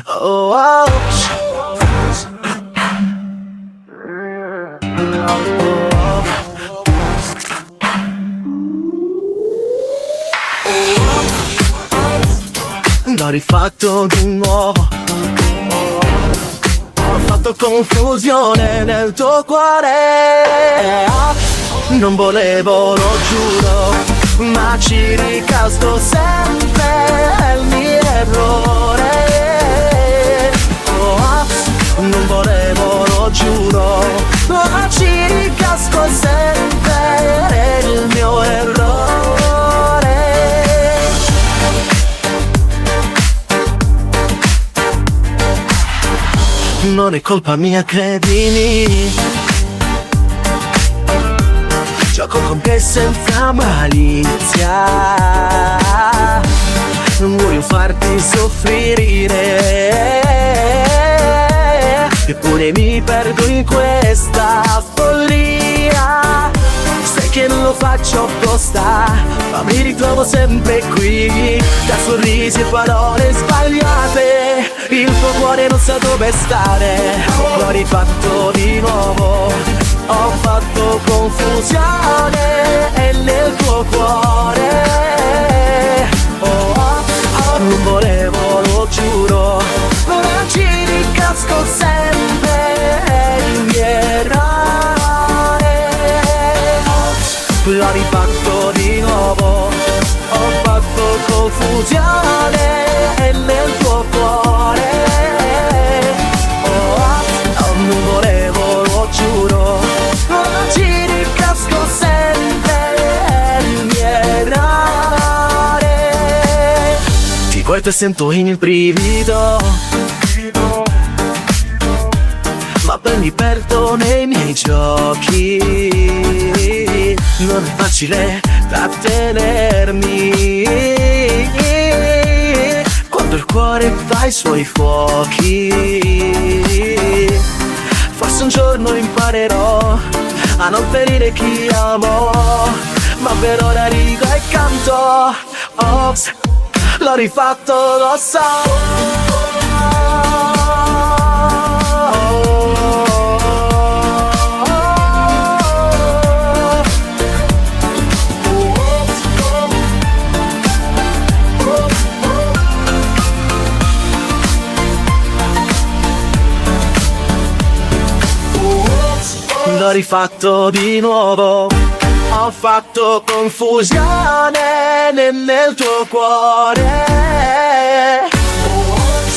Oh, oh. L'ho rifatto di nuovo, ho fatto confusione nel tuo cuore. Non volevo, lo giuro, ma ci ricasco sempre, è il mio errore. Non volevo, lo giuro, ma ci ricasco sempre, è il mio errore. Non è colpa mia, credimi, gioco con te senza malizia, non voglio farti soffrire, eppure mi perdo in questa follia. Sai che non lo faccio apposta, ma mi ritrovo sempre qui, da sorrisi e parole sbagliate. Il tuo cuore non sa dove stare, l'ho rifatto di nuovo, ho fatto confusione, è nel tuo cuore. Oh, oh, oh. Non volevo, lo giuro, ma ci ricasco sempre, è il mio errore. L'ho rifatto di nuovo, ho fatto confusione, è nel tuo cuore. Oh, oh, non volevo, lo giuro, ma ci ricasco sempre, è il mio errore. Ti guardo e sento il brivido, ma poi mi perdo nei miei giochi. Non è facile trattenermi quando il cuore fa i suoi fuochi. Forse un giorno imparerò a non ferire chi amo, ma per ora rido e canto. Ops, l'ho rifatto, lo so. L'ho rifatto di nuovo, ho fatto confusione nel tuo cuore.